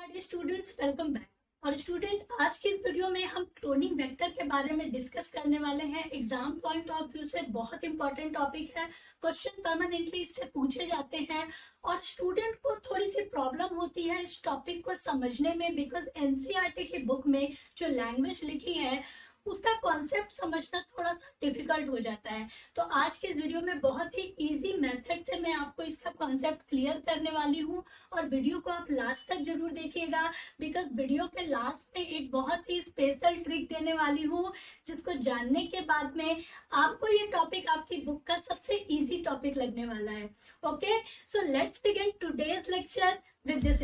Dear students, welcome back. और student, आज की इस वीडियो में हम क्लोनिंग वेक्टर के बारे में डिस्कस करने वाले हैं। एग्जाम पॉइंट ऑफ व्यू से बहुत इंपॉर्टेंट टॉपिक है। क्वेश्चन परमानेंटली इससे पूछे जाते हैं और स्टूडेंट को थोड़ी सी प्रॉब्लम होती है इस टॉपिक को समझने में, बिकॉज एनसीईआरटी की बुक में जो लैंग्वेज लिखी है उसका कॉन्सेप्ट समझना थोड़ा सा डिफिकल्ट हो जाता है। तो आज के इस वीडियो में बहुत ही इजी मेथड से मैं आपको इसका कॉन्सेप्ट क्लियर करने वाली हूँ और वीडियो को आप लास्ट तक जरूर देखिएगा, बिकॉज वीडियो के लास्ट में एक बहुत ही स्पेशल ट्रिक देने वाली हूँ जिसको जानने के बाद में आपको ये टॉपिक आपकी बुक का सबसे इजी टॉपिक लगने वाला है। Okay, so let's begin today's lecture with this.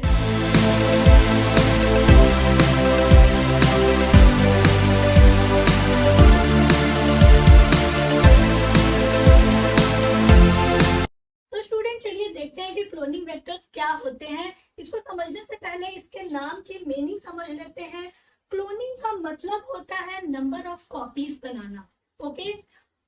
तो स्टूडेंट, चलिए देखते हैं कि क्लोनिंग वेक्टर्स क्या होते हैं। इसको समझने से पहले इसके नाम की मीनिंग समझ लेते हैं। क्लोनिंग का मतलब होता है number of copies banana. Okay,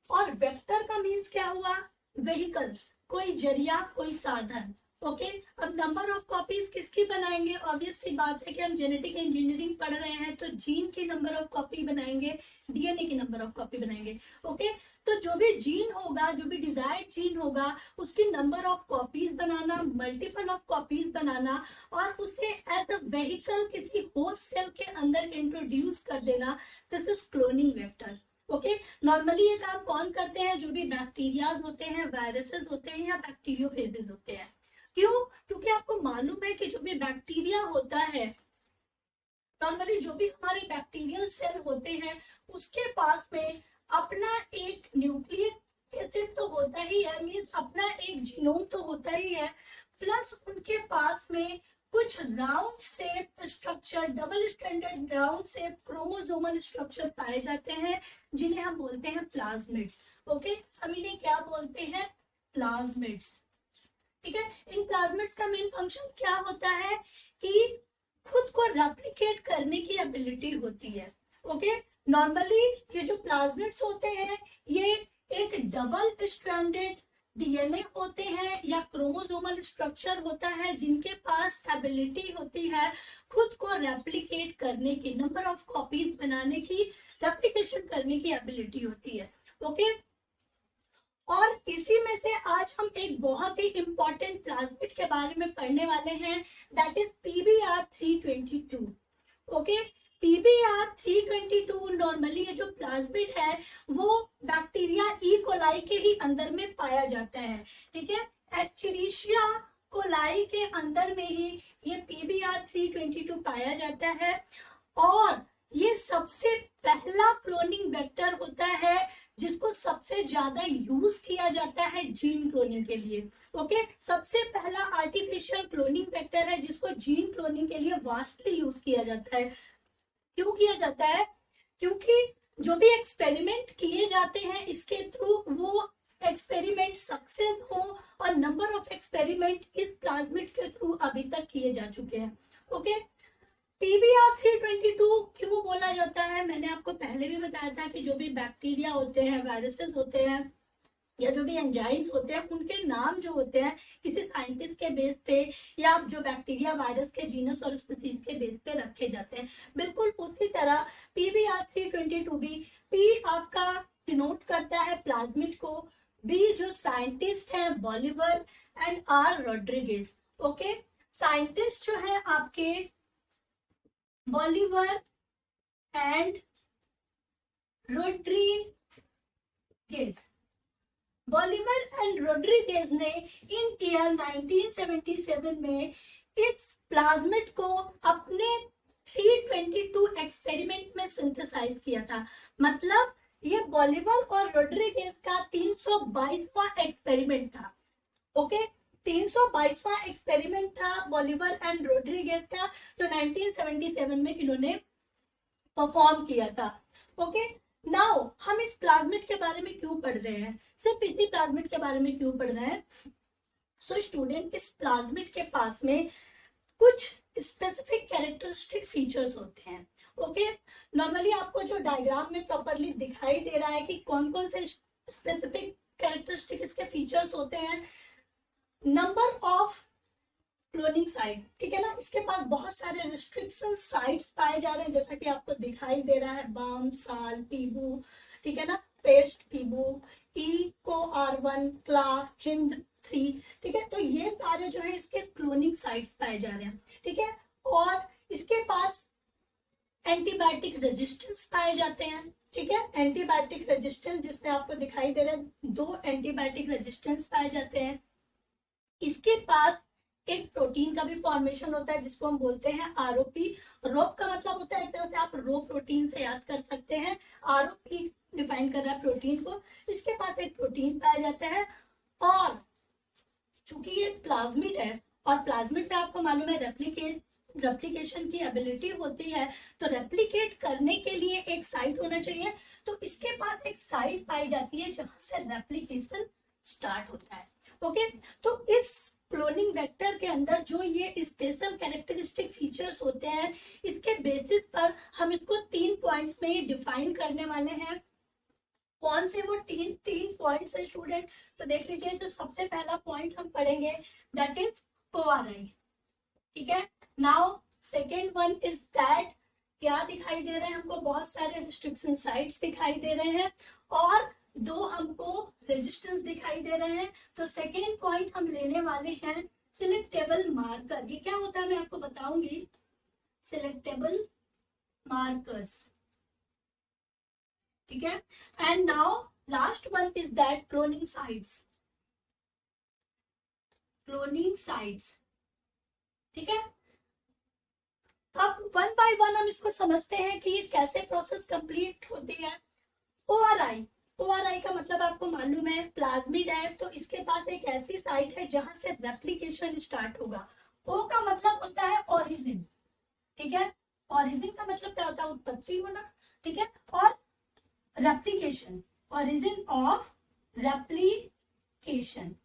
और वेक्टर का मीन्स क्या हुआ? व्हीकल्स, कोई जरिया, कोई साधन। ओके, अब नंबर ऑफ कॉपीज किसकी बनाएंगे? ऑब्वियस सी बात है कि हम जेनेटिक इंजीनियरिंग पढ़ रहे हैं तो जीन की नंबर ऑफ कॉपी बनाएंगे, डीएनए की नंबर ऑफ कॉपी बनाएंगे। ओके, तो जो भी जीन होगा, जो भी डिजायर्ड जीन होगा, उसकी नंबर ऑफ कॉपीज बनाना, मल्टीपल ऑफ कॉपीज बनाना और उसे एज अ व्हीकल किसी होस्ट सेल के अंदर इंट्रोड्यूस कर देना, this is cloning vector. Okay, normally ये काम कौन करते हैं? जो भी बैक्टीरियाज होते हैं, वायरसेस होते हैं या बैक्टीरियोफेजेस होते हैं। क्यों? क्योंकि आपको मालूम है कि जो भी बैक्टीरिया होता है, नॉर्मली जो भी हमारे बैक्टीरियल सेल होते हैं उसके पास में अपना एक न्यूक्लिक एसिड तो होता ही है, मीन्स अपना एक जीनोम तो होता ही है, प्लस उनके पास में कुछ round shape structure, double stranded round shape chromosomal structure पाए जाते हैं जिन्हें हम बोलते हैं प्लाज्मिड्स। ओके, हम इन्हें क्या बोलते हैं? प्लाज्मिड्स। ठीक है, इन प्लाज्मिड्स का मेन फंक्शन क्या होता है कि खुद को रेप्लिकेट करने की एबिलिटी होती है। ओके, नॉर्मली ये जो प्लाज्मिड्स होते हैं ये एक डबल स्ट्रैंडेड डीएनए होते हैं या क्रोमोसोमल स्ट्रक्चर होता है जिनके पास एबिलिटी होती है खुद को रेप्लिकेट करने की, नंबर ऑफ कॉपीज बनाने की, रेप्लिकेशन करने की एबिलिटी होती है। ओके, और इसी में से आज हम एक बहुत ही इंपॉर्टेंट प्लाज्मिड के बारे में पढ़ने वाले हैं, that is PBr322। Okay, PBr322 normally ये जो प्लाज्मिड है वो बैक्टीरिया ई कोलाई के ही अंदर में पाया जाता है। ठीक है, एस्चेरिशिया कोलाई के अंदर में ही ये PBr322 पाया जाता है और ये सबसे पहला क्लोनिंग वेक्टर होता है जिसको सबसे ज्यादा यूज किया जाता है जीन क्लोनिंग के लिए। ओके, सबसे पहला आर्टिफिशियल क्लोनिंग वेक्टर है जिसको जीन क्लोनिंग के लिए वास्टली यूज किया जाता है। क्यों किया जाता है? क्योंकि जो भी एक्सपेरिमेंट किए जाते हैं इसके थ्रू वो एक्सपेरिमेंट सक्सेस हो और नंबर ऑफ एक्सपेरिमेंट इस प्लाज्मिड के थ्रू अभी तक किए जा चुके हैं। ओके, PBr322 क्यों बोला जाता है? मैंने आपको पहले भी बताया था कि जो भी बैक्टीरिया होते हैं, वायरसेस होते हैं या जो भी एंजाइम्स होते हैं उनके नाम जो होते हैं किसी साइंटिस्ट के बेस पे या जो बैक्टीरिया वायरस के जीनस और स्पीसीज के बेस पे रखे जाते हैं। बिल्कुल उसी तरह PBr322 भी, P आपका डिनोट करता है प्लाज्मिड को, B जो साइंटिस्ट है Bolivar and R Rodriguez. Okay, scientist जो है आपके Bolivar and Rodriguez. Bolivar and Rodriguez ने इन ईयर 1977 में इस प्लाज्मिड को अपने 322 एक्सपेरिमेंट में सिंथेसाइज किया था। मतलब ये बॉलिवर और रोड्रिगेज का 322वां एक्सपेरिमेंट था। ओके, 322वां एक्सपेरिमेंट था बॉलिवर एंड रोड्रिगेज का जो 1977 में इन्होंने परफॉर्म किया था। ओके, नाउ हम इस प्लाज्मिड के बारे में क्यों पढ़ रहे हैं? सिर्फ इसी प्लाज्मिड के बारे में क्यों पढ़ रहे हैं? सो स्टूडेंट, इस प्लाज्मिड के पास में कुछ स्पेसिफिक कैरेक्टरिस्टिक फीचर्स होते हैं। ओके, नॉर्मली आपको जो डायग्राम में प्रॉपरली दिखाई दे रहा है कि कौन कौन से स्पेसिफिक कैरेक्टरिस्टिक इसके फीचर्स होते हैं। नंबर ऑफ क्लोनिंग साइट, ठीक है ना, इसके पास बहुत सारे रिस्ट्रिक्शन साइट्स पाए जा रहे हैं, जैसा कि आपको दिखाई दे रहा है, बाम, साल, पीबू, ठीक है ना, पेस्ट, पीबू, को R1, क्ला, हिंद 3, ठीक है। तो ये सारे जो है इसके क्लोनिंग साइट्स पाए जा रहे हैं, ठीक है। और इसके पास एंटीबायोटिक रेजिस्टेंस पाए जाते हैं, ठीक है, एंटीबायोटिक रेजिस्टेंस जिसमें आपको दिखाई दे रहा है 2 एंटीबायोटिक रेजिस्टेंस पाए जाते हैं। इसके पास एक प्रोटीन का भी फॉर्मेशन होता है जिसको हम बोलते हैं आरओपी। रोप का मतलब होता है, एक तरह से आप रो प्रोटीन से याद कर सकते हैं, आरओपी डिफाइन कर रहा है प्रोटीन को। इसके पास एक प्रोटीन पाया जाता है, और चूंकि ये प्लाज्मिड है, और प्लाज्मिड में आपको मालूम है रेप्लिकेशन की एबिलिटी होती है, तो रेप्लिकेट करने के लिए एक साइट होना चाहिए। तो इसके पास एक साइट पाई जाती है जहां से रेप्लिकेशन स्टार्ट होता है। ओके, तो इस क्लोनिंग वेक्टर के अंदर जो ये स्पेशल कैरेक्टरिस्टिक फीचर्स होते हैं, इसके बेसिस पर हम इसको 3 पॉइंट्स में डिफाइन करने वाले हैं। कौन से वो तीन पॉइंट्स है स्टूडेंट? तो देख लीजिए, जो सबसे पहला पॉइंट हम पढ़ेंगे दैट इज ORI, ठीक है। Now second one is that, क्या दिखाई दे रहे हैं हमको? बहुत सारे रिस्ट्रिक्शन साइट्स दिखाई दे रहे हैं, और 2 हमको रेजिस्टेंस दिखाई दे रहे हैं। तो सेकेंड पॉइंट हम लेने वाले हैं सिलेक्टेबल मार्कर। ये क्या होता है मैं आपको बताऊंगी। सिलेक्टेबल मार्कर्स, ठीक है। And now last one is that cloning sites, cloning sites, ठीक है। अब वन बाय वन हम इसको समझते हैं कि ये कैसे प्रोसेस कंप्लीट होती है। ORI, ORI का मतलब आपको मालूम है, प्लाज्मिड है, तो इसके पास एक ऐसी साइट है जहां से रेप्लिकेशन स्टार्ट होगा। O का मतलब होता है ओरिजिन, ठीक है। ओरिजिन का मतलब क्या होता है? उत्पत्ति होना, ठीक है। और रेप्लिकेशन, ओरिजिन ऑफ रेप्लिकेशन।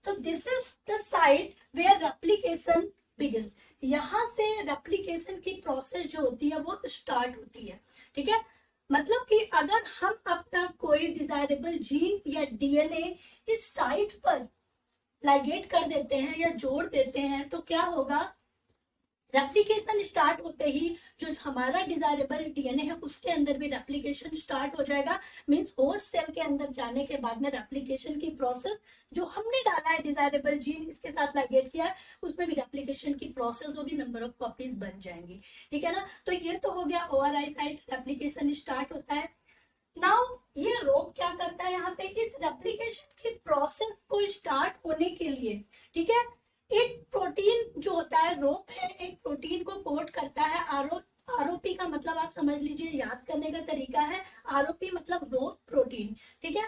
तो this is the site where replication begins. यहां से रेप्लिकेशन की प्रोसेस जो होती है वो स्टार्ट होती है, ठीक है। मतलब कि अगर हम अपना कोई डिजायरेबल जीन या डीएनए इस साइट पर लाइगेट कर देते हैं या जोड़ देते हैं, तो क्या होगा? रेप्लिकेशन स्टार्ट होते ही जो हमारा डिजायरेबल डीएनए है उसके अंदर भी रेप्लिकेशन स्टार्ट हो जाएगा। मींस होस्ट सेल के अंदर जाने के बाद में रेप्लिकेशन की प्रोसेस जो हमने डाला है, डिजायरेबल जीन इसके साथ लाइगेट किया है, उसमें भी रेप्लिकेशन की प्रोसेस होगी, नंबर ऑफ कॉपीज बन जाएंगी, ठीक है ना। तो ये तो हो गया ORI साइट, रेप्लिकेशन स्टार्ट होता है। नाउ ये रोग क्या करता है यहाँ पे? इस रेप्लिकेशन की प्रोसेस को स्टार्ट होने के लिए, ठीक है, एक प्रोटीन जो होता है, रोप है, एक प्रोटीन को कोड करता है। आरओपी का मतलब आप समझ लीजिए, याद करने का तरीका है, आरओपी मतलब रोप प्रोटीन, ठीक है।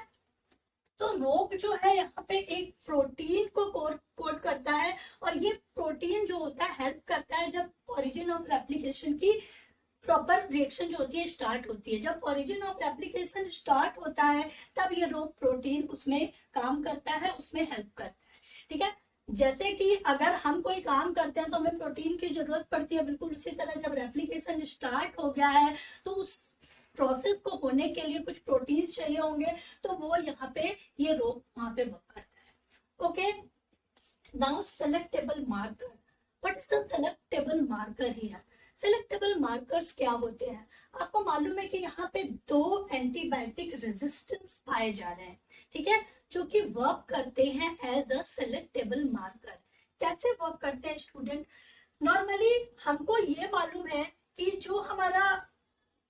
तो रोप जो है यहाँ पे एक प्रोटीन को कोड करता है, और ये प्रोटीन जो होता है हेल्प करता है जब ओरिजिन ऑफ रेप्लिकेशन की प्रॉपर रिएक्शन जो होती है स्टार्ट होती है। जब ओरिजिन ऑफ रेप्लिकेशन स्टार्ट होता है तब ये रोप प्रोटीन उसमें काम करता है, उसमें हेल्प करता है, ठीक है। जैसे कि अगर हम कोई काम करते हैं तो हमें प्रोटीन की जरूरत पड़ती है, बिल्कुल उसी तरह जब रेप्लिकेशन स्टार्ट हो गया है तो उस प्रोसेस को होने के लिए कुछ प्रोटीन चाहिए होंगे, तो वो यहाँ पे ये रोप वहां पे वर्क करता है। Okay, now selectable marker. What is the selectable marker here? Selectable markers क्या होते हैं? आपको मालूम है कि यहाँ पे 2 एंटीबायोटिक रेजिस्टेंस पाए जा रहे हैं, ठीक है, जो कि वर्क करते हैं एज अ सेलेक्टेबल मार्कर। कैसे वर्क करते हैं स्टूडेंट? नॉर्मली हमको ये मालूम है कि जो हमारा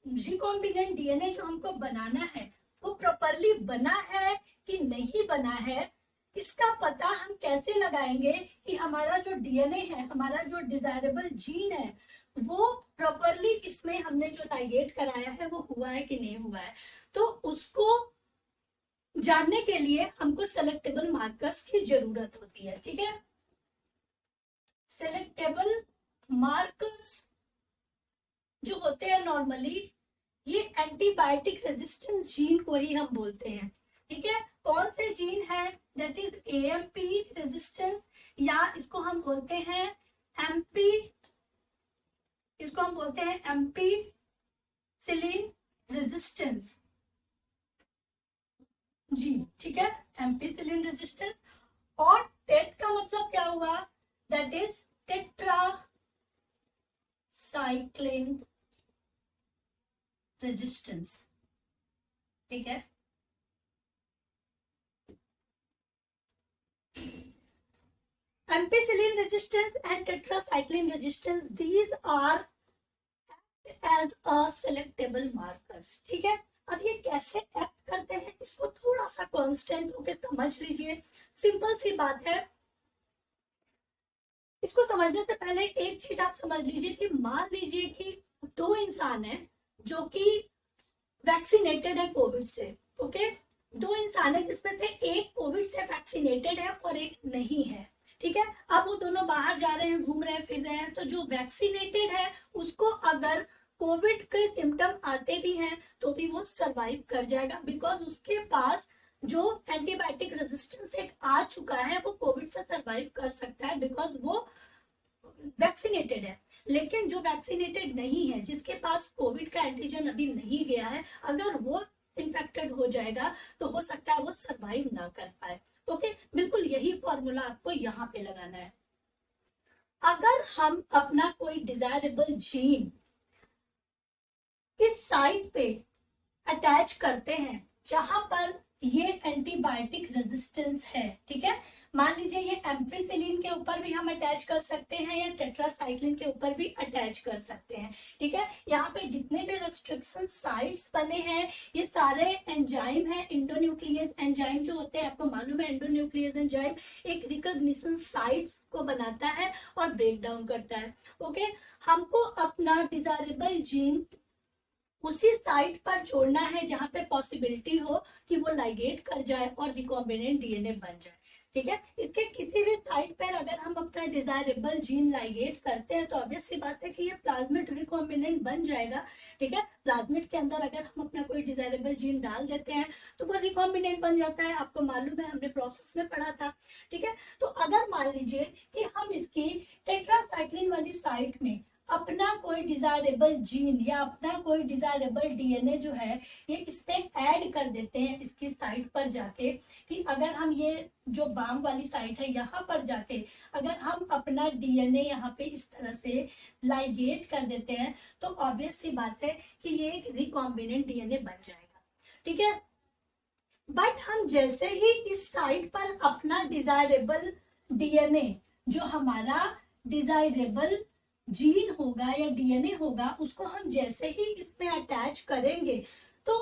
रिकॉम्बिनेंट डीएनए जो हमको बनाना है वो प्रॉपरली बना है कि नहीं बना है, इसका पता हम कैसे लगाएंगे कि हमारा जो डीएनए है, हमारा जो डिजायरेबल जीन है, वो प्रॉपरली इसमें हमने जो लाइगेट कराया है वो हुआ है कि नहीं हुआ है। तो उसको जानने के लिए हमको सेलेक्टेबल मार्कर्स की जरूरत होती है, ठीक है। सेलेक्टेबल मार्कर्स जो होते हैं नॉर्मली, ये एंटीबायोटिक रेजिस्टेंस जीन को ही हम बोलते हैं, ठीक है। कौन से जीन है? दैट इज एएमपी रेजिस्टेंस, या इसको हम बोलते हैं एमपी, इसको हम बोलते हैं एम्पीसिलिन रेजिस्टेंस जी, ठीक है, एम्पीसिलिन रेजिस्टेंस। और टेट का मतलब क्या हुआ? Ampicillin resistance and tetracycline resistance, these are as a selectable markers. ठीक है, अब ये कैसे एक्ट करते हैं इसको थोड़ा सा कांस्टेंट होके समझ लीजिए। सिंपल सी बात है, इसको समझने से पहले एक चीज आप समझ लीजिए कि मान लीजिए कि दो इंसान हैं जो कि वैक्सीनेटेड है कोविड से। ओके, दो इंसान है जिसमें से एक कोविड से वैक्सीनेटेड है और एक नहीं है। ठीक है, अब वो दोनों बाहर जा रहे हैं, घूम रहे हैं, फिर रहे हैं, तो जो वैक्सीनेटेड है उसको अगर कोविड के सिम्टम आते भी हैं तो भी वो सरवाइव कर जाएगा, बिकॉज उसके पास जो एंटीबायोटिक रेजिस्टेंस एक आ चुका है वो कोविड से सरवाइव कर सकता है, बिकॉज वो वैक्सीनेटेड है। लेकिन जो वैक्सीनेटेड नहीं है, जिसके पास कोविड का एंटीजन अभी नहीं गया है, अगर वो इन्फेक्टेड हो जाएगा तो हो सकता है वो सरवाइव ना कर पाए। ओके, बिल्कुल यही फॉर्मूला आपको यहाँ पे लगाना है। अगर हम अपना कोई डिजायरेबल जीन इस साइट पे अटैच करते हैं जहां पर ये एंटीबायोटिक रेजिस्टेंस है, ठीक है, मान लीजिए ये एम्पिसिलिन के ऊपर भी हम अटैच कर सकते हैं या टेट्रासाइक्लिन के ऊपर भी अटैच कर सकते हैं। ठीक है, यहाँ पे जितने भी रेस्ट्रिक्शन साइट्स बने हैं ये सारे एंजाइम है, एंडोन्यूक्लियस एंजाइम जो होते हैं, आपको मालूम है एंडोन्यूक्लियस एंजाइम एक रिकॉग्निशन साइट्स को बनाता है और ब्रेक डाउन करता है। ओके, हमको अपना डिजायरेबल जीन उसी साइट पर जोड़ना है जहां पे पॉसिबिलिटी हो कि वो लाइगेट कर जाए और रिकॉम्बिनेंट डीएनए बन जाए। ठीक है, इसके किसी भी साइट पर अगर हम अपना डिजायरेबल जीन लाइगेट करते हैं तो ऑब्वियस सी बात है कि ये प्लाज्मिड रिकॉम्बिनेंट बन जाएगा। ठीक है, प्लाज्मिड के अंदर अगर हम अपना कोई डिजायरेबल जीन डाल देते हैं तो वो रिकॉम्बिनेंट बन जाता है, आपको मालूम है, हमने प्रोसेस में पढ़ा था। ठीक है, तो अगर मान लीजिए कि हम इसकी टेट्रासाइक्लिन वाली साइट में अपना कोई डिजायरेबल जीन या अपना कोई डिजायरेबल डीएनए जो है ये इसमें ऐड कर देते हैं इसकी साइट पर जाके, कि अगर हम ये जो बाम वाली साइट है यहाँ पर जाके अगर हम अपना डीएनए यहाँ पे इस तरह से लाइगेट कर देते हैं तो ऑब्वियस सी बात है कि ये एक रिकॉम्बिनेंट डीएनए बन जाएगा। ठीक है, बट हम जैसे ही इस साइट पर अपना डिजायरेबल डीएनए जो हमारा डिजायरेबल जीन होगा या डीएनए होगा उसको हम जैसे ही इसमें अटैच करेंगे तो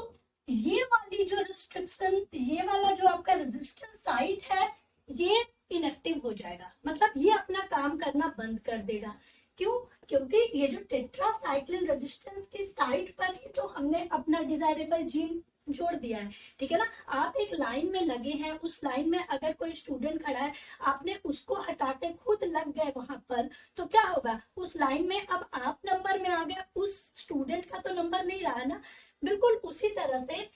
ये वाली जो रिस्ट्रिक्शन, ये वाला जो आपका रेजिस्टेंस साइट है ये इनएक्टिव हो जाएगा, मतलब ये अपना काम करना बंद कर देगा। क्यों? क्योंकि ये जो टेट्रासाइक्लिन रेजिस्टेंस की साइट पर ही तो हमने अपना डिजायरेबल जीन जोड़ दिया है। ठीक है ना, आप एक लाइन में लगे हैं, उस लाइन में अगर कोई स्टूडेंट खड़ा है, आपने उसको हटा के खुद लग गए वहां पर, तो क्या होगा, उस लाइन में अब आप नंबर में आ गए, उस स्टूडेंट का तो नंबर नहीं रहा ना। बिल्कुल उसी तरह से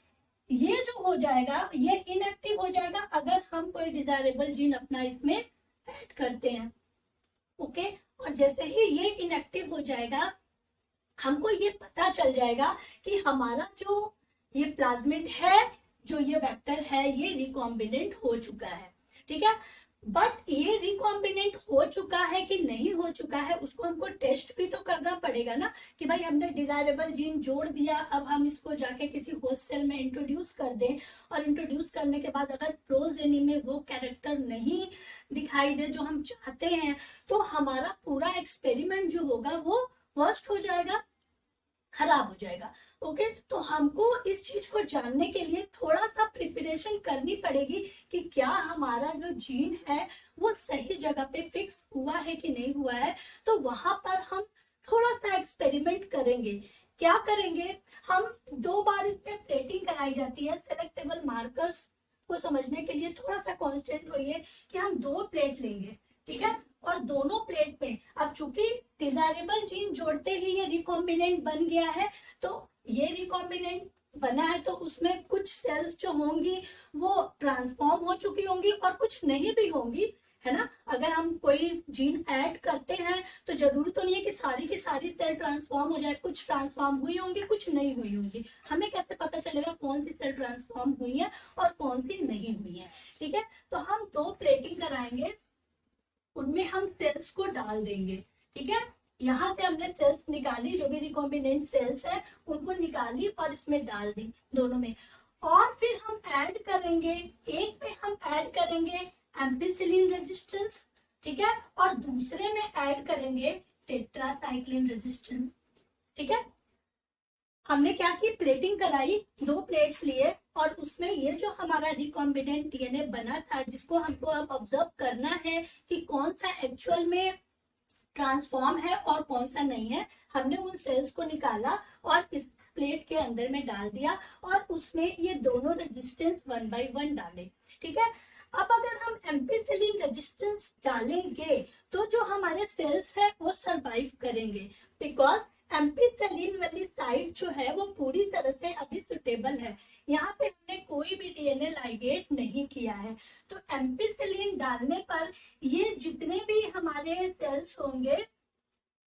ये जो हो जाएगा ये इनएक्टिव हो जाएगा अगर हम कोई डिजायरेबल जीन अपना इसमें ऐड करते हैं। ओके, और जैसे ही ये इनएक्टिव हो जाएगा हमको ये पता चल जाएगा कि हमारा जो ये प्लाज्मिड है, जो ये वेक्टर है, ये रिकॉम्बिनेंट हो चुका है। ठीक है, बट ये रिकॉम्बिनेंट हो चुका है कि नहीं हो चुका है उसको हमको टेस्ट भी तो करना पड़ेगा ना, कि भाई हमने डिजायरेबल जीन जोड़ दिया, अब हम इसको जाके किसी होस्ट सेल में इंट्रोड्यूस कर दें, और इंट्रोड्यूस करने के बाद अगर प्रोजेनी में वो कैरेक्टर नहीं दिखाई दे जो हम चाहते हैं तो हमारा पूरा एक्सपेरिमेंट जो होगा वो वर्स्ट हो जाएगा, खराब हो जाएगा। ओके, तो हमको इस चीज को जानने के लिए थोड़ा सा प्रिपरेशन करनी पड़ेगी कि क्या हमारा जो जीन है वो सही जगह पे फिक्स हुआ है कि नहीं हुआ है। तो वहां पर हम थोड़ा सा एक्सपेरिमेंट करेंगे। क्या करेंगे, हम 2 बार इसमें प्लेटिंग कराई जाती है। सेलेक्टेबल मार्कर्स को समझने के लिए थोड़ा सा कॉन्स्टेंट होइए कि हम 2 प्लेट लेंगे। ठीक है, और दोनों प्लेट में अब चूंकि डिजायरेबल जीन जोड़ते ही ये रिकॉम्बिनेंट बन गया है, तो ये रिकॉम्बिनेंट बना है तो उसमें कुछ सेल्स जो होंगी वो ट्रांसफॉर्म हो चुकी होंगी और कुछ नहीं भी होंगी, है ना। अगर हम कोई जीन ऐड करते हैं तो जरूरी तो नहीं है कि सारी सेल ट्रांसफॉर्म हो जाए, कुछ ट्रांसफॉर्म हुई होंगी, कुछ नहीं हुई होंगी। हमें कैसे पता चलेगा कौन सी सेल ट्रांसफॉर्म हुई है और कौन सी नहीं हुई है। ठीक है, तो हम 2 प्लेटिंग कराएंगे, उनमें हम सेल्स को डाल देंगे। ठीक है, यहाँ से हमने सेल्स निकाली, जो भी रिकॉम्बिनेंट सेल्स है उनको निकाली और इसमें डाल दी दोनों में, और फिर हम ऐड करेंगे, एक में हम ऐड करेंगे एम्पिसिलिन रेजिस्टेंस, ठीक है, और दूसरे में ऐड करेंगे टेट्रासाइक्लिन रेजिस्टेंस। ठीक है, हमने क्या की, प्लेटिंग कराई, 2 प्लेट्स लिए और उसमें ये जो हमारा रिकॉम्बिनेंट डीएनए बना था, जिसको हमको अब ऑब्जर्व करना है कि कौन सा एक्चुअल में ट्रांसफॉर्म है और कौन सा नहीं है, हमने उन सेल्स को निकाला और इस प्लेट के अंदर में डाल दिया और उसमें ये दोनों रेजिस्टेंस 1 बाय 1 डाले। ठीक है, अब अगर हम एम्पिसिलिन रेजिस्टेंस डालेंगे तो जो हमारे सेल्स है वो सरवाइव करेंगे, बिकॉज एम्पिसिलिन वाली साइड जो है वो पूरी तरह से अभी सुटेबल है, यहाँ पे हमने कोई भी डीएनए लाइगेट नहीं किया है। तो एम्पिसिलिन डालने पर ये जितने भी हमारे सेल्स होंगे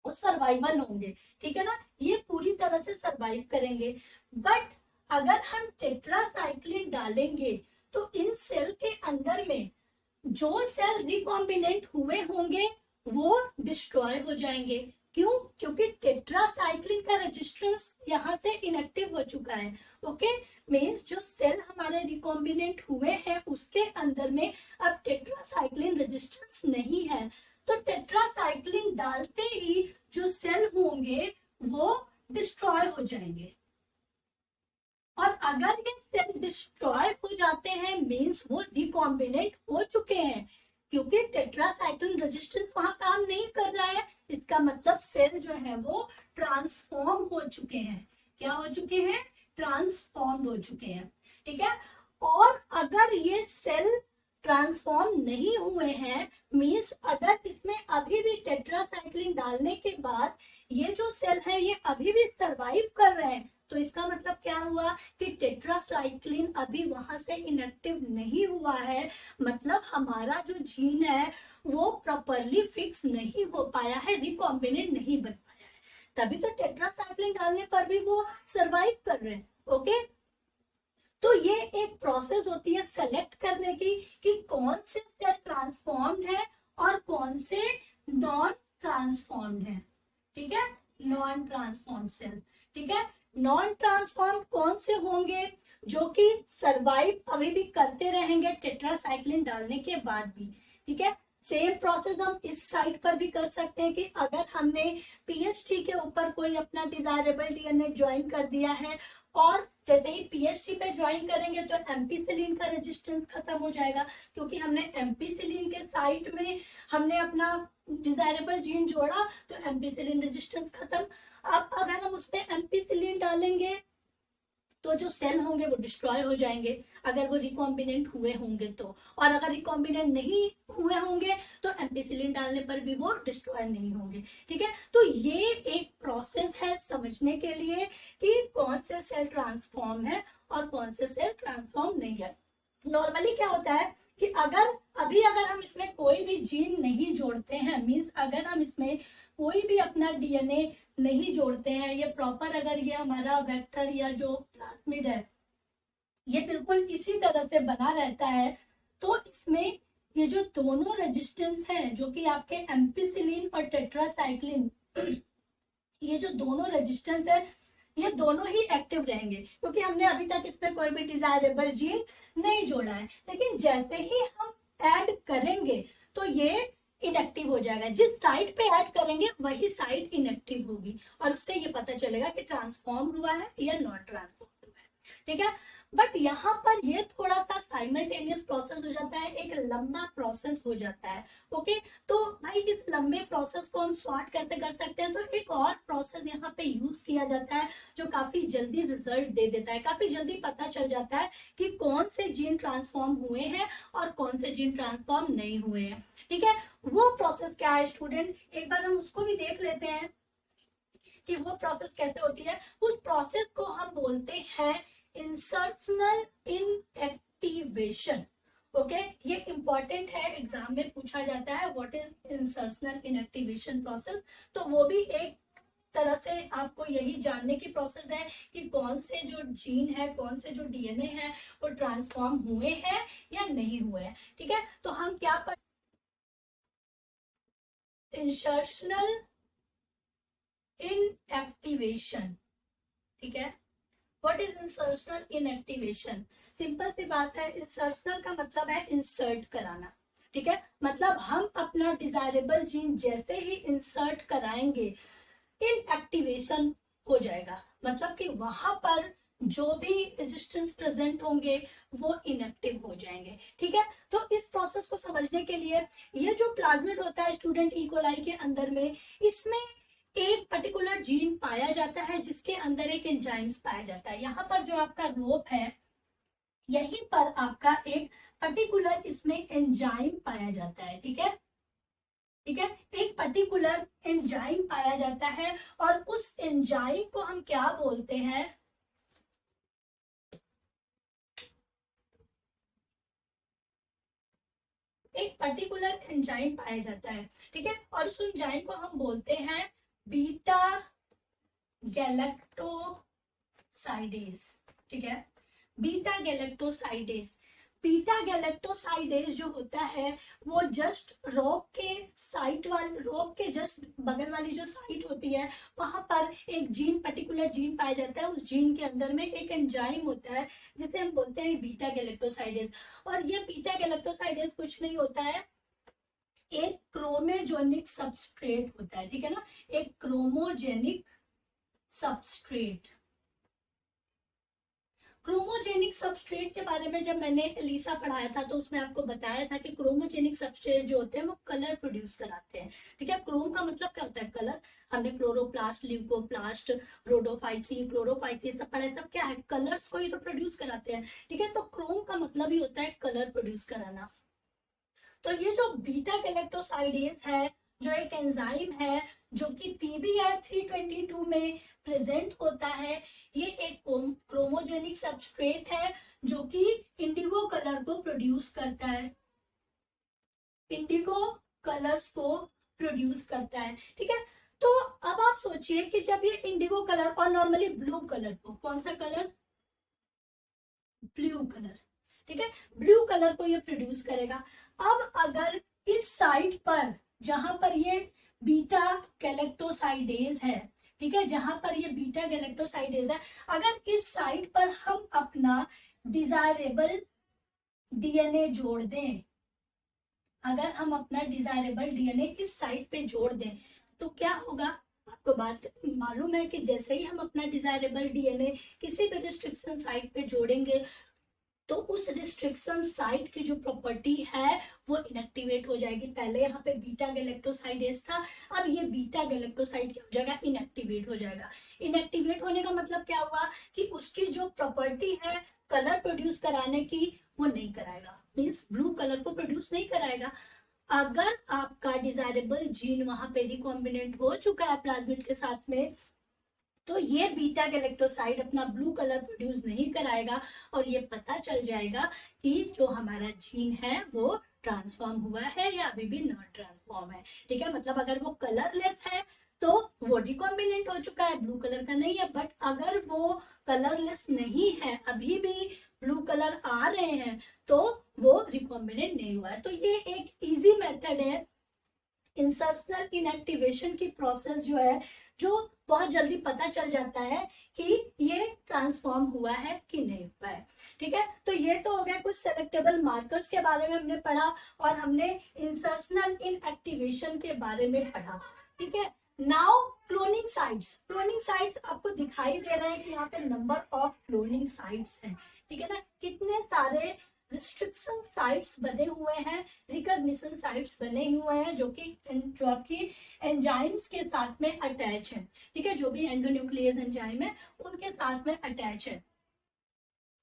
वो सर्वाइवल होंगे। ठीक है ना, ये पूरी तरह से सर्वाइव करेंगे। बट अगर हम टेट्रासाइक्लिन डालेंगे तो इन सेल के अंदर में जो सेल रिकॉम्बिनेंट हुए होंगे वो डिस्ट्रॉय हो जाएंगे। क्यों? क्योंकि टेट्रासाइक्लिन का रेजिस्टेंस यहाँ से इनएक्टिव हो चुका है। ओके, मींस जो सेल हमारे रिकॉम्बिनेंट हुए हैं उसके अंदर में अब टेट्रासाइक्लिन रेजिस्टेंस नहीं है, तो टेट्रासाइक्लिन डालते ही जो सेल होंगे वो डिस्ट्रॉय हो जाएंगे। और अगर ये सेल डिस्ट्रॉय हो जाते हैं मींस वो रिकॉम्बिनेंट हो चुके हैं, क्योंकि टेट्रासाइक्लिन रेजिस्टेंस वहां काम नहीं कर रहा है, इसका मतलब सेल जो है वो ट्रांसफॉर्म हो चुके हैं। क्या हो चुके हैं? ट्रांसफॉर्म हो चुके हैं। ठीक है, और अगर ये सेल ट्रांसफॉर्म नहीं हुए हैं मींस अगर इसमें अभी भी टेट्रासाइक्लिन डालने के बाद ये जो सेल है ये अभी भी सरवाइव कर रहे हैं, तो इसका मतलब क्या हुआ कि टेट्रासाइक्लिन अभी वहां से इनएक्टिव नहीं हुआ है, मतलब हमारा जो जीन है वो प्रॉपरली फिक्स नहीं हो पाया है, रिकॉम्बिनेंट नहीं बन पाया है, तभी तो टेट्रासाइक्लिन डालने पर भी वो सरवाइव कर रहे हैं। ओके, तो ये एक प्रोसेस होती है सेलेक्ट करने की कि कौन से सेल ट्रांसफॉर्म्ड है और कौन से नॉन ट्रांसफॉर्म्ड है। ठीक है, नॉन ट्रांसफॉर्म्ड सेल। ठीक है, नॉन ट्रांसफॉर्म्ड कौन से होंगे? जो कि सरवाइव अभी भी करते रहेंगे टेट्रासाइक्लिन डालने के बाद भी। ठीक है, सेम प्रोसेस हम इस साइड पर भी कर सकते हैं कि अगर हमने पीएचडी के ऊपर कोई अपना डिजायरेबल डीएनए ज्वाइन कर दिया है और जैसे ही पीएचडी पे ज्वाइन करेंगे तो एम्पिसिलिन का रेजिस्टेंस खत्म हो जाएगा, क्योंकि हमने एम्पिसिलिन के साइड में हमने अपना डिजायरेबल जीन जोड़ा तो एम्पिसिलिन रेजिस्टेंस खत्म। अब अगर हम उसमें एम्पिसिलिन डालेंगे तो जो सेल होंगे वो डिस्ट्रॉय हो जाएंगे अगर वो रिकॉम्बिनेंट हुए होंगे तो, और अगर रिकॉम्बिनेंट नहीं हुए होंगे तो एम्पिसिलिन डालने पर भी वो डिस्ट्रॉय नहीं होंगे। ठीक है, तो ये एक प्रोसेस है समझने के लिए कि कौन से सेल ट्रांसफॉर्म है और कौन से सेल ट्रांसफॉर्म नहीं है। नॉर्मली क्या होता है कि अगर हम इसमें कोई भी जीन नहीं जोड़ते हैं, मींस अगर हम इसमें कोई भी अपना डीएनए नहीं जोड़ते हैं, ये प्रॉपर अगर ये हमारा वेक्टर या जो प्लाज्मिड है ये बिल्कुल इसी तरह से बना रहता है, तो इसमें ये जो दोनों रेजिस्टेंस हैं जो कि आपके एम्पिसिलिन और टेट्रासाइक्लिन ये जो दोनों रेजिस्टेंस है ये दोनों ही एक्टिव रहेंगे, क्योंकि हमने अभी तक इसमें कोई भी डिजायरेबल जीन नहीं जोड़ा है। लेकिन जैसे ही हम ऐड करेंगे तो ये इनएक्टिव हो जाएगा, जिस साइड पे ऐड करेंगे वही साइड इनएक्टिव होगी और उससे ये पता चलेगा कि ट्रांसफॉर्म हुआ है या नॉट ट्रांसफॉर्म हुआ है। ठीक है, बट यहाँ पर ये थोड़ा सा साइमल्टेनियस प्रोसेस हो जाता है, एक लंबा प्रोसेस हो जाता है। ओके, तो भाई इस लंबे प्रोसेस को हम शॉर्ट कैसे कर सकते हैं? तो एक और प्रोसेस यहाँ पे यूज किया जाता है जो काफी जल्दी रिजल्ट दे देता है, काफी जल्दी पता चल जाता है कि कौन से जीन ट्रांसफॉर्म हुए हैं और कौन से जीन ट्रांसफॉर्म नहीं हुए हैं। ठीक है, वो प्रोसेस क्या है स्टूडेंट, एक बार हम उसको भी देख लेते हैं कि वो प्रोसेस कैसे होती है। उस प्रोसेस को हम बोलते हैं इंसर्शनल इनएक्टिवेशन। ओके, ये इंपॉर्टेंट है, एग्जाम में पूछा जाता है what is insertional inactivation process. तो वो भी एक तरह से आपको यही जानने की प्रोसेस है कि कौन से जो जीन है, कौन से जो डीएनए है वो ट्रांसफॉर्म हुए हैं या नहीं हुए हैं। ठीक है, तो हम क्या पढ़ इंसर्शनल इनएक्टिवेशन। ठीक है, what is insertional inactivation? Simple सी बात है, इंसर्शनल का मतलब है इंसर्ट कराना। ठीक है, मतलब हम अपना डिजायरेबल जीन जैसे ही इंसर्ट कराएंगे इनएक्टिवेशन हो जाएगा, मतलब कि वहां पर जो भी रेजिस्टेंस प्रेजेंट होंगे वो इनएक्टिव हो जाएंगे। ठीक है, तो इस प्रोसेस को समझने के लिए ये जो प्लाज्मिड होता है स्टूडेंट इकोलाई के अंदर में, इसमें एक पर्टिकुलर जीन पाया जाता है जिसके अंदर एक एंजाइम्स पाया जाता है। यहाँ पर जो आपका रोप है यहीं पर आपका एक पर्टिकुलर इसमें एंजाइम पाया जाता है। ठीक है, ठीक है, एक पर्टिकुलर एंजाइम पाया जाता है और उस एंजाइम को हम क्या बोलते हैं, एक पर्टिकुलर एंजाइम पाया जाता है। ठीक है, और उस एंजाइम को हम बोलते हैं बीटा गैलेक्टोसाइडेज। ठीक है, बीटा गैलेक्टोसाइडेज। बीटा गैलेक्टोसाइडेज जो होता है वो जस्ट रोप के साइट वाले, रोप के जस्ट बगल वाली जो साइट होती है वहां पर एक जीन, पर्टिकुलर जीन पाया जाता है। उस जीन के अंदर में एक एंजाइम होता है जिसे हम बोलते हैं बीटा गैलेक्टोसाइडेज। और ये बीटा गैलेक्टोसाइडेज कुछ नहीं होता है, एक क्रोमोजेनिक सबस्ट्रेट होता है। ठीक है ना, एक क्रोमोजेनिक सबस्ट्रेट। क्रोमोजेनिक सबस्ट्रेट के बारे में जब मैंने एलिसा पढ़ाया था तो उसमें आपको बताया था कि क्रोमोजेनिक सबस्ट्रेट जो होते हैं वो कलर प्रोड्यूस कराते हैं। ठीक है, क्रोम का मतलब क्या होता है, कलर। हमने क्लोरोप्लास्ट, ल्यूकोप्लास्ट, रोडोफाइसी, क्लोरोफाइसी सब पढ़ा है, सब क्या है, कलर्स को ही तो प्रोड्यूस कराते हैं। ठीक है, तो क्रोम का मतलब ही होता है कलर प्रोड्यूस कराना। तो ये जो बीटा गैलेक्टोसाइडेज है, जो एक एंजाइम है जो कि पीबीआर 322 में प्रेजेंट होता है, ये एक क्रोमोजेनिक सबस्ट्रेट है जो कि इंडिगो कलर को प्रोड्यूस करता है, इंडिगो कलर्स को प्रोड्यूस करता है। ठीक है, तो अब आप सोचिए कि जब ये इंडिगो कलर और नॉर्मली ब्लू कलर को, कौन सा कलर, ब्लू कलर, ठीक है, ब्लू कलर को ये प्रोड्यूस करेगा। अब अगर इस साइट पर जहां पर ये बीटा गैलेक्टोसाइडेज है, ठीक है, जहां पर ये बीटा गैलेक्टोसाइडेज है, अगर इस साइट पर हम अपना डिजायरेबल डीएनए जोड़ दें, अगर हम अपना डिजायरेबल डीएनए इस साइट पे जोड़ दें तो क्या होगा, आपको बात मालूम है कि जैसे ही हम अपना डिजायरेबल डीएनए किसी भी रिस्ट्रिक्शन साइट पे जोड़ेंगे तो उस रिस्ट्रिक्शन साइट की जो प्रॉपर्टी है वो इनएक्टिवेट हो जाएगी। पहले यहाँ पे बीटा गैलेक्टोसाइडेज था, अब ये बीटा गैलेक्टोसाइड क्या हो जाएगा, इनएक्टिवेट हो जाएगा। इनएक्टिवेट होने का मतलब क्या हुआ कि उसकी जो प्रॉपर्टी है कलर प्रोड्यूस कराने की वो नहीं कराएगा, मीन्स ब्लू कलर को प्रोड्यूस नहीं कराएगा। अगर आपका डिजायरेबल जीन वहां पे रिकॉम्बिनेंट हो चुका है प्लाज्मिड के साथ में, तो ये बीटा गैलेक्टोसाइड अपना ब्लू कलर प्रोड्यूस नहीं कराएगा और ये पता चल जाएगा कि जो हमारा जीन है वो ट्रांसफॉर्म हुआ है या अभी भी नॉट ट्रांसफॉर्म है। ठीक है, मतलब अगर वो कलरलेस है तो वो रिकॉम्बिनेंट हो चुका है, ब्लू कलर का नहीं है। बट अगर वो कलरलेस नहीं है, अभी भी ब्लू कलर आ रहे हैं, तो वो रिकॉम्बिनेंट नहीं हुआ है। तो ये एक इजी मेथड है इंसर्शनल इनएक्टिवेशन की प्रोसेस जो है, जो बहुत जल्दी पता चल जाता है कि ये ट्रांसफॉर्म हुआ है कि नहीं हुआ है। ठीक है, तो ये तो हो गया कुछ सेलेक्टेबल मार्कर्स के बारे में हमने पढ़ा और हमने इंसर्शनल इनएक्टिवेशन के बारे में पढ़ा। ठीक है, now cloning sites. Cloning sites आपको दिखाई दे रहे हैं कि यहाँ पे नंबर ऑफ क्लोनिंग साइट्स हैं। ठीक है ना, कितने सारे रिस्ट्रिक्शन साइट्स बने हुए हैं, रिकॉग्निशन साइट्स बने हुए हैं जो आपकी एंजाइम्स के साथ में अटैच है। ठीक है, जो भी एंडोन्यूक्लियस एंजाइम है उनके साथ में अटैच है।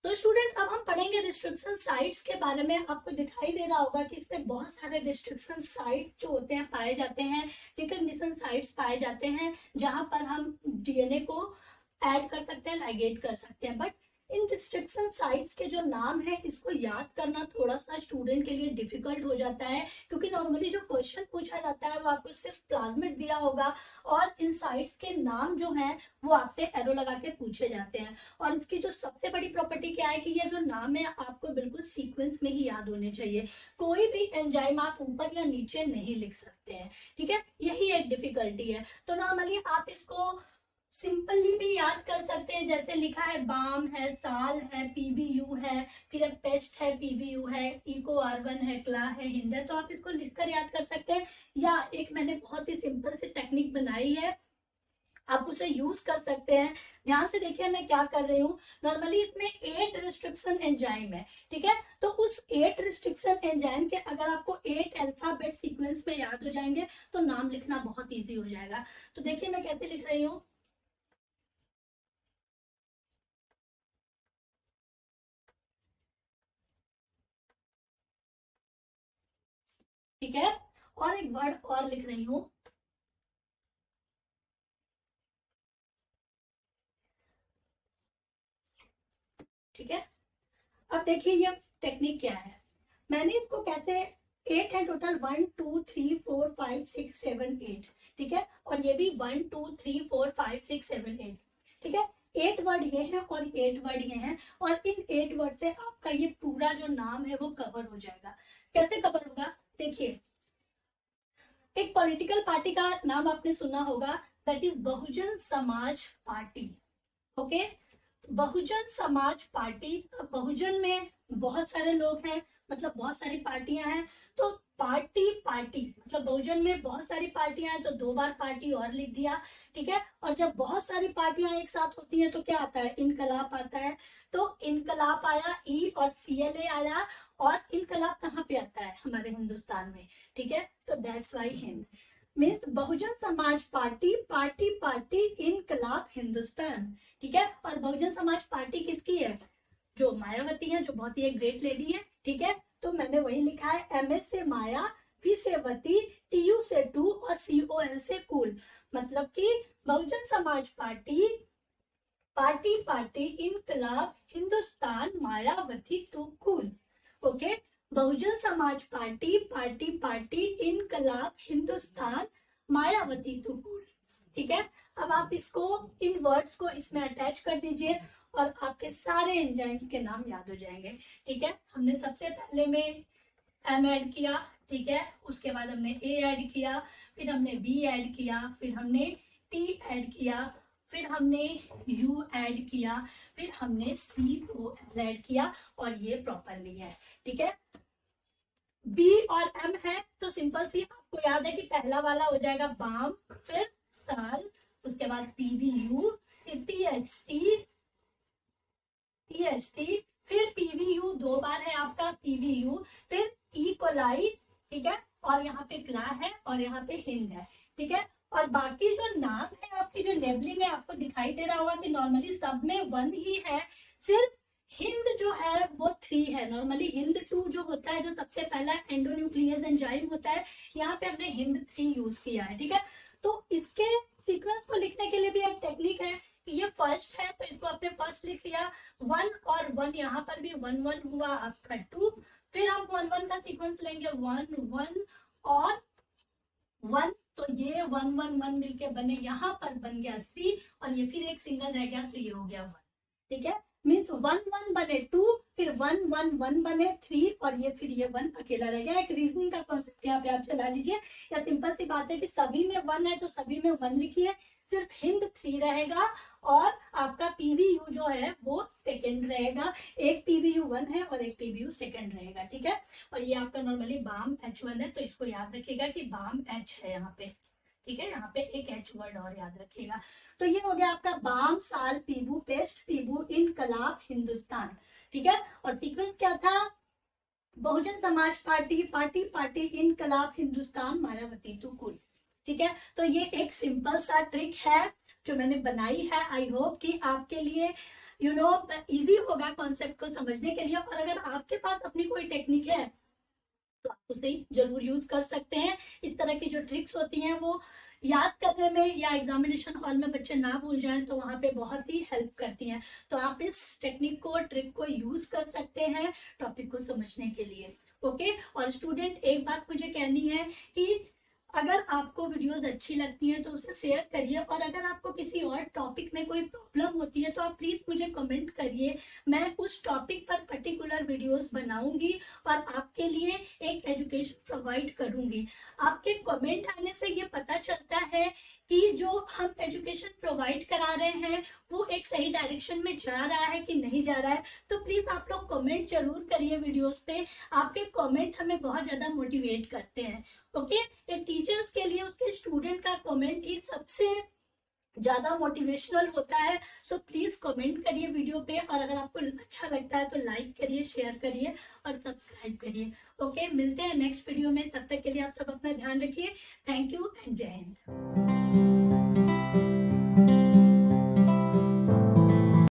तो स्टूडेंट अब हम पढ़ेंगे रिस्ट्रिक्शन साइट्स के बारे में। आपको दिखाई दे रहा होगा कि इसमें बहुत सारे रिस्ट्रिक्शन साइट्स जो होते हैं पाए जाते हैं, रिकॉग्निशन साइट्स पाए जाते हैं, जहां पर हम डीएनए को ऐड कर सकते हैं, लाइगेट कर सकते हैं। बट इन रिस्ट्रिक्शन साइट्स के जो नाम है इसको याद करना थोड़ा सा स्टूडेंट के लिए डिफिकल्ट हो जाता है, क्योंकि नॉर्मली जो क्वेश्चन पूछा जाता है वो आपको सिर्फ प्लाज्मिड दिया होगा और इन साइट्स के नाम जो हैं वो आपसे एरो लगा के पूछे जाते हैं। और इसकी जो सबसे बड़ी प्रॉपर्टी क्या है कि ये जो नाम है आपको बिल्कुल सीक्वेंस में ही याद होने चाहिए, कोई भी एंजाइम आप ऊपर या नीचे नहीं लिख सकते हैं। ठीक है, यही एक डिफिकल्टी है। तो नॉर्मली आप इसको सिंपली भी याद कर सकते हैं, जैसे लिखा है बाम है, साल है, पीबीयू है, फिर पेस्ट है, पीबीयू है, इको आर1 है, क्ला है, हिंद है, तो आप इसको लिखकर याद कर सकते हैं। या एक मैंने बहुत ही सिंपल सी टेक्निक बनाई है, आप उसे यूज कर सकते हैं। ध्यान से देखिए मैं क्या कर रही हूँ। नॉर्मली इसमें 8 रिस्ट्रिक्शन एंजाइम है, ठीक है। तो उस 8 रिस्ट्रिक्शन एंजाइम के अगर आपको 8 अल्फाबेट सीक्वेंस में याद हो जाएंगे तो नाम लिखना बहुत इजी हो जाएगा। तो देखिए मैं कैसे लिख रही हूँ। ठीक है, और एक वर्ड और लिख रही हूँ। ठीक है, अब देखिए ये टेक्निक क्या है। मैंने इसको कैसे, 8 है टोटल, 1 2 3 4 5 6 7 8, ठीक है। और ये भी 1 2 3 4 5 6 7 8, ठीक है। 8 वर्ड ये हैं और 8 वर्ड ये हैं, और इन 8 वर्ड से आपका ये पूरा जो नाम है वो कवर हो जाएगा। कैसे कवर होगा, देखिए। एक पॉलिटिकल पार्टी का नाम आपने सुना होगा, that is Bahujan Samaj party. Okay, Bahujan Samaj party. बहुजन में बहुत सारे लोग हैं, मतलब बहुत सारी पार्टियां हैं। तो पार्टी पार्टी मतलब बहुजन में बहुत सारी पार्टियां हैं, तो 2 बार पार्टी और लिख दिया, ठीक है। और जब बहुत सारी पार्टियां एक साथ होती हैं तो क्या आता है, इनकलाब आता है। तो इनकलाब आया, ई और CLA आया, और इनकलाब कहाँ पे आता है, हमारे हिंदुस्तान में, ठीक है। तो that's why Hind means Bahujan Samaj party, party party Inquilab Hindustan, ठीक है। और बहुजन समाज पार्टी किसकी है, जो मायावती है, जो बहुत ही एक ग्रेट लेडी है, ठीक है। तो मैंने वही लिखा है, MS से माया, V से वती, TU से टू, और COL से कूल। मतलब कि बहुजन Samaj party, party party Inquilab Hindustan, Mayawati too cool. Okay, Bahujan Samaj party, party party Inquilab Hindustan, Mayawati too cool, ठीक है। अब आप इसको, इन वर्ड्स को इसमें अटैच कर दीजिए और आपके सारे एंजाइम्स के नाम याद हो जाएंगे, ठीक है। हमने सबसे पहले में M ऐड किया, ठीक है। उसके बाद हमने A ऐड किया, फिर हमने B ऐड किया, फिर हमने T ऐड किया, फिर हमने U ऐड किया, फिर हमने COL ऐड किया, और ये प्रॉपरली है, ठीक है। B और M है तो सिंपल सी आपको याद है कि पहला वाला हो जाएगा बाम, फिर साल, उसके बाद PBU, फिर PST, फिर PVU 2 बार है आपका PVU, फिर ई कोलाई, ठीक है। और यहाँ पे क्ला है और यहाँ पे हिंद है, ठीक है। और बाकी जो नाम है, आपकी जो लेबलिंग है, आपको दिखाई दे रहा होगा कि नॉर्मली सब में 1 ही है, सिर्फ हिंद जो है वो 3 है। नॉर्मली हिंद 2 जो होता है, जो सबसे पहला एंडोन्यूक्लियस एंजाइम होता है, यहाँ पे हमने हिंद 3 यूज किया है, ठीक है। तो इसके सीक्वेंस को लिखने के लिए भी एक टेक्निक है कि ये फर्स्ट है तो इसको आपने फर्स्ट लिख लिया, 1 और 1, यहाँ पर भी 1 1 हुआ आपका 2, फिर हम 1 1 का सीक्वेंस लेंगे, 1 1 और 1, तो ये 1 1 1 मिलके बने, यहाँ पर बन गया 3, और ये फिर एक सिंगल रह गया तो ये हो गया 1, ठीक है। मीन्स 1 1 बने 2, फिर 1 1 1 बने 3, और ये फिर ये 1 अकेला रह गया। एक रीजनिंग का कॉन्सेप्ट यहाँ पे आप चला लीजिए, या सिंपल सी बात है कि सभी में 1 है तो सभी में 1 लिखिए, सिर्फ हिंद 3 रहेगा, और आपका PVU जो है वो सेकंड रहेगा। एक PVU 1 है और एक PVU सेकंड रहेगा, ठीक है। और ये आपका नॉर्मली बाम H1 है, तो इसको याद रखिएगा कि बाम H है यहाँ पे, ठीक है। यहाँ पे एक H वर्ड और याद रखिएगा। तो ये हो गया आपका बाम, साल, पीबू, पेस्ट, पीबू, इनकलाब हिंदुस्तान, ठीक है। और सीक्वेंस क्या था, बहुजन Samaj party, party party Inquilab Hindustan, Mayawati too cool, ठीक है। तो ये एक सिंपल सा ट्रिक है जो मैंने बनाई है। आई होप कि आपके लिए इजी होगा कॉन्सेप्ट को समझने के लिए। और अगर आपके पास अपनी कोई टेक्निक है तो आप उसे जरूर यूज कर सकते हैं। इस तरह की जो ट्रिक्स होती हैं वो याद करने में या एग्जामिनेशन हॉल में बच्चे ना भूल जाएं तो वहां पे बहुत ही हेल्प करती हैं। तो आप इस टेक्निक को, ट्रिक को यूज कर सकते हैं टॉपिक को समझने के लिए। ओके, और स्टूडेंट एक बात मुझे कहनी है कि अगर आपको वीडियोस अच्छी लगती हैं तो उसे शेयर करिए, और अगर आपको किसी और टॉपिक में कोई प्रॉब्लम होती है तो आप प्लीज मुझे कमेंट करिए। मैं उस टॉपिक पर पर्टिकुलर वीडियोस बनाऊंगी और आपके लिए एक एजुकेशन प्रोवाइड करूंगी। आपके कमेंट आने से ये पता चलता है कि जो हम एजुकेशन प्रोवाइड करा रहे हैं वो एक सही डायरेक्शन में जा रहा है कि नहीं जा रहा है। तो प्लीज आप लोग कमेंट जरूर करिए वीडियोस पे, आपके कमेंट हमें बहुत ज्यादा मोटिवेट करते हैं। ओके, एक टीचर्स के लिए उसके स्टूडेंट का कमेंट ही सबसे ज्यादा मोटिवेशनल होता है। सो प्लीज कमेंट करिए वीडियो पे, और अगर आपको अच्छा लगता है तो लाइक करिए, शेयर करिए और सब्सक्राइब करिए। ओके, मिलते हैं नेक्स्ट वीडियो में, तब तक के लिए आप सब अपना ध्यान रखिए। थैंक यू एंड जय हिंद।